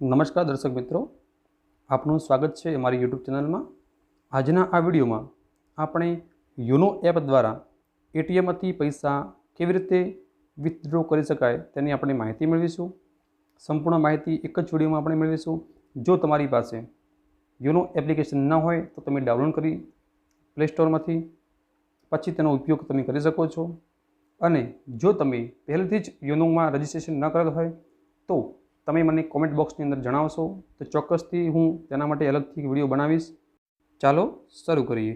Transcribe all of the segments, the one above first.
नमस्कार दर्शक मित्रों, आपનું स्वागत है अमरी यूट्यूब चैनल में। आजना आ विडियो में आपणे योनो एप द्वारा एटीएम थी पैसा केवी रीते विथड्रॉ कर शकाय तेनी आपणे माहिती मेळवीशुं। संपूर्ण माहिती एक ज विडियो में आपणे मेळवीशुं। जो तमारी पासे योनो एप्लिकेशन न होय तो तमे डाउनलॉड करी प्ले स्टोर में पछी तेनो उपयोग तमे करी शको छो। अने जो तमे पहलेथी ज योनो में रजिस्ट्रेशन न करेल होय तो तमे मने कॉमेंट बॉक्स अंदर जणावशो तो चौक्कसथी हूँ तेना माटे अलगथी विडियो बनावीश। चालो शरू करिए।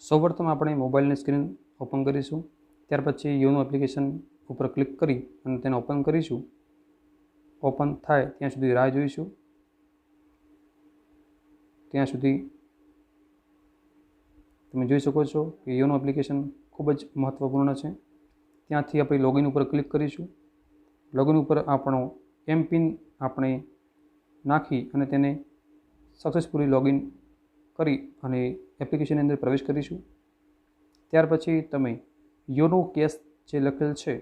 सौप्रथम आपणे मोबाइल स्क्रीन ओपन करीशुं। त्यार पछी योनो एप्लिकेशन पर क्लिक करी अने तेने ओपन करीशुं। ओपन थाय त्यां सुधी राह जोईशुं। त्यां सुधी તમે જોઈ શકો છો કે યોનો એપ્લિકેશન ખૂબ જ મહત્વપૂર્ણ છે। ત્યાંથી આપણે લોગિન ઉપર ક્લિક કરીશું। લોગિન ઉપર આપણો એમ પિન આપણે નાખી અને તેને સક્સેસફુલી લોગિન કરી અને એપ્લિકેશનની અંદર પ્રવેશ કરીશું। ત્યાર પછી તમે યોનો કેશ જે લખેલ છે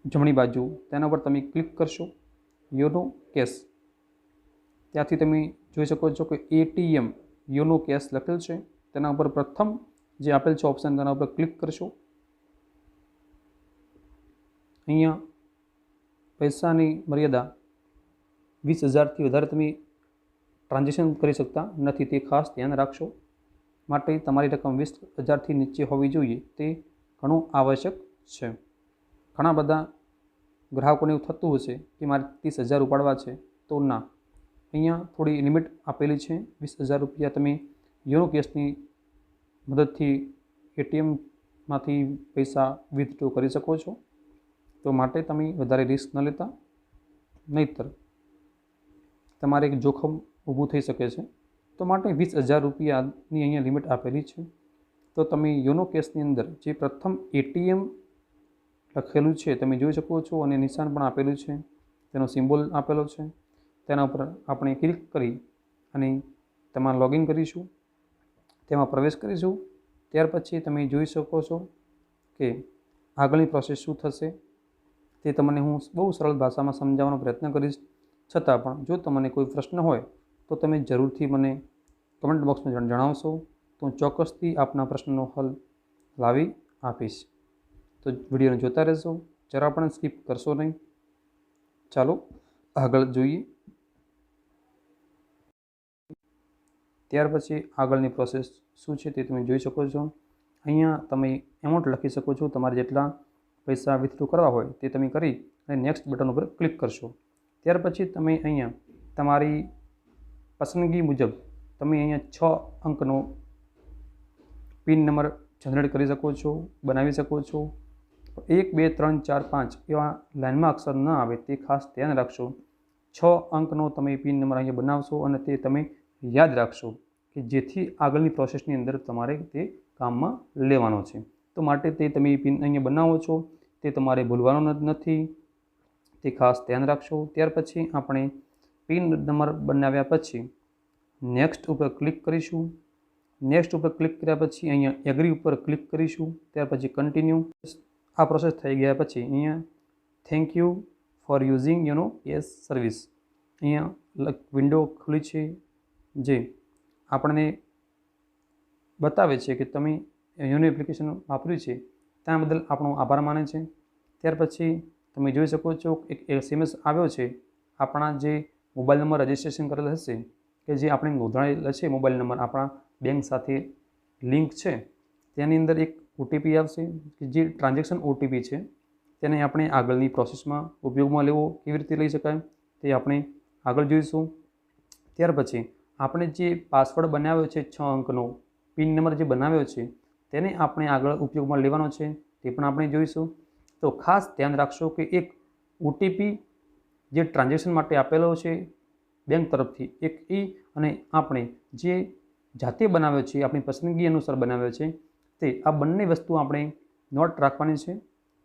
જમણી બાજુ તેના પર તમે ક્લિક કરશો। યોનો કેશ ત્યાંથી તમે જોઈ શકો છો કે એટીએમ યોનો કેશ લખેલ છે તેના ઉપર પ્રથમ જે આપેલ છે ઓપ્શન તેના ઉપર ક્લિક કરશો। અહીંયા પૈસાની મર્યાદા 20,000થી વધારે તમે ટ્રાન્ઝેક્શન કરી શકતા નથી, તે ખાસ ધ્યાન રાખશો। માટે તમારી રકમ 20,000થી નીચે હોવી જોઈએ તે ઘણું આવશ્યક છે। ઘણા બધા ગ્રાહકોને એવું થતું હશે કે મારે 30,000 ઉપાડવા છે તો ના, અહીંયા થોડી લિમિટ આપેલી છે। 20,000 રૂપિયા તમે યોનો કેશની મદદથી એટીએમમાંથી પૈસા વિથડ્રો કરી શકો છો। તો માટે તમે વધારે રિસ્ક ન લેતા, નહીંતર તમારે એક જોખમ ઊભું થઈ શકે છે। તો માટે 20,000 રૂપિયાની અહીંયા લિમિટ આપેલી છે। તો તમે યોનો કેશની અંદર જે પ્રથમ એટીએમ લખેલું છે તમે જોઈ શકો છો અને નિશાન પણ આપેલું છે, તેનો સિમ્બોલ આપેલો છે। તેના ઉપર આપણે ક્લિક કરી અને તેમાં લોગિન કરીશું, તેમાં પ્રવેશ કરીશું। ત્યાર પછી તમે જોઈ શકો છો કે આગળની પ્રોસેસ શું થશે તે તમને હું બહુ સરળ ભાષામાં સમજાવવાનો પ્રયત્ન કરીશ। છતાં પણ જો તમને કોઈ પ્રશ્ન હોય તો તમે જરૂરથી મને કમેન્ટ બોક્સમાં જણાવશો તો હું ચોક્કસથી આપના પ્રશ્નનો હલ લાવી આપીશ। તો વિડીયોને જોતા રહેશો, જરા પણ સ્કીપ કરશો નહીં। ચાલો આગળ જોઈએ। ત્યાર પછી આગળની પ્રોસેસ શું છે તે તમે જોઈ શકો છો। અહીંયા તમે એમાઉન્ટ લખી શકો છો, તમારે જેટલા પૈસા વિથડ્રો કરવા હોય તે તમે કરી અને નેક્સ્ટ બટન ઉપર ક્લિક કરશો। ત્યાર પછી તમે અહીંયા તમારી પસંદગી મુજબ તમે અહીંયા 6 અંકનો પિન નંબર જનરેટ કરી શકો છો, બનાવી શકો છો। 1 2 3 4 5 એવા લાઇનમાં અક્ષર ન આવે તે ખાસ ધ્યાન રાખશો। 6 અંકનો તમે પિન નંબર અહીંયા બનાવશો અને તે તમે યાદ રાખશો કે જેથી આગળની પ્રોસેસની અંદર તમારે તે કામમાં લેવાનો છે। તો માટે તે તમે પિન અહીંયા બનાવો છો તે તમારે ભૂલવાનો નથી, તે ખાસ ધ્યાન રાખશો। ત્યાર પછી આપણે પિન નંબર બનાવ્યા પછી નેક્સ્ટ ઉપર ક્લિક કરીશું। નેક્સ્ટ ઉપર ક્લિક કર્યા પછી અહીંયા એગ્રી ઉપર ક્લિક કરીશું। ત્યાર પછી કન્ટિન્યુ। આ પ્રોસેસ થઈ ગયા પછી અહીંયા thank you for using YONO cash service અહીંયા વિન્ડો ખુલી છે જે આપણને બતાવે છે કે તમે યોનો એપ્લિકેશન વાપર્યું છે ત્યાં બદલ આપણો આભાર માને છે। ત્યાર પછી તમે જોઈ શકો છો એક SMS આવ્યો છે આપણા જે મોબાઈલ નંબર રજિસ્ટ્રેશન કરેલ હશે કે જે આપણે નોંધાયેલ છે મોબાઈલ નંબર આપણા બેંક સાથે લિંક છે, તેની અંદર એક OTP આવશે કે જે ટ્રાન્ઝેક્શન OTP છે, તેને આપણે આગળની પ્રોસેસમાં ઉપયોગમાં લેવો કેવી રીતે લઈ શકાય તે આપણે આગળ જોઈશું। ત્યાર પછી આપણે જે પાસવર્ડ બનાવ્યો છે 6 અંકનો પિન નંબર જે બનાવ્યો છે તેને આપણે આગળ ઉપયોગમાં લેવાનો છે તે પણ આપણે જોઈશું। તો ખાસ ધ્યાન રાખશો કે એક OTP જે ટ્રાન્ઝેક્શન માટે આપેલો છે બેંક તરફથી એક અને આપણે જે જાતે બનાવ્યો છે આપણી પસંદગી અનુસાર બનાવ્યો છે તે આ બંને વસ્તુ આપણે નોટ રાખવાની છે,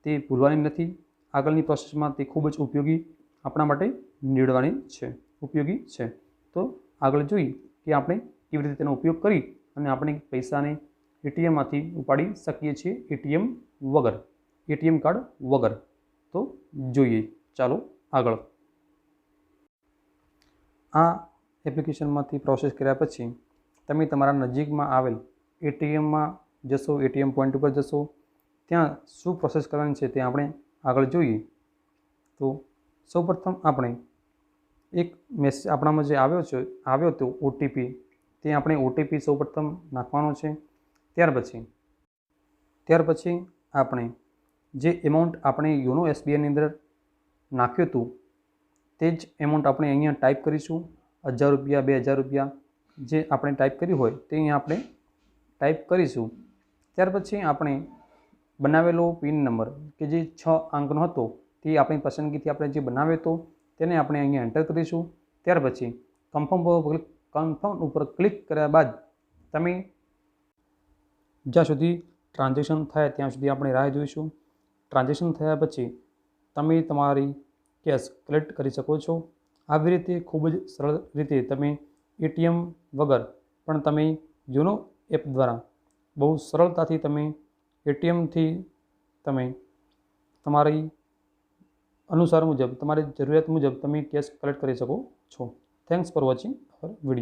તે ભૂલવાની નથી। આગળની પ્રોસેસમાં તે ખૂબ જ આપણા માટે નીવડવાની છે, ઉપયોગી છે। તો આગળ જોઈએ કે આપણે કેવી રીતે તેનો ઉપયોગ કરી અને આપણે પૈસાને એટીએમમાંથી ઉપાડી શકીએ છીએ એટીએમ કાર્ડ વગર. તો જોઈએ, ચાલો આગળ. આ એપ્લિકેશનમાંથી પ્રોસેસ કર્યા પછી તમે તમારા નજીકમાં આવેલ એટીએમમાં જશો, એટીએમ પોઈન્ટ ઉપર જશો. ત્યાં શું પ્રોસેસ કરવાની છે તે આપણે આગળ જોઈએ. તો સૌપ્રથમ આપણે એક મેસેજ આપણામાં જે આવ્યો હતો ઓટીપી, તે આપણે ઓટીપી સૌપ્રથમ નાખવાનો છે. ત્યાર પછી આપણે જે એમાઉન્ટ આપણે યોનો એસબીઆઈની અંદર નાખ્યું હતું તે જ એમાઉન્ટ આપણે અહીંયા ટાઈપ કરીશું. 1000 રૂપિયા, 2000 રૂપિયા જે આપણે ટાઈપ કર્યું હોય તે અહીંયા આપણે ટાઈપ કરીશું. ત્યાર પછી આપણે બનાવેલો પિન નંબર કે જે 6 અંકનો હતો તે આપણી પસંદગીથી આપણે જે બનાવ્યો હતો તેને આપણે અહીંયા એન્ટર કરીશું. ત્યાર પછી કન્ફર્મ ઉપર ક્લિક કર્યા બાદ તમે જ્યાં સુધી ટ્રાન્ઝેક્શન થાય ત્યાં સુધી આપણે રાહ જોઈશું. ટ્રાન્ઝેક્શન થયા પછી તમે તમારી કેશ કલેક્ટ કરી શકો છો. આવી રીતે ખૂબ જ સરળ રીતે તમે એટીએમ વગર પણ તમે યોનો એપ દ્વારા બહુ સરળતાથી તમે એટીએમથી તમે તમારી અનુસાર મુજબ, તમારી જરૂરિયાત મુજબ તમે કેશ કલેક્ટ કરી શકો છો. Thanks for watching hour video.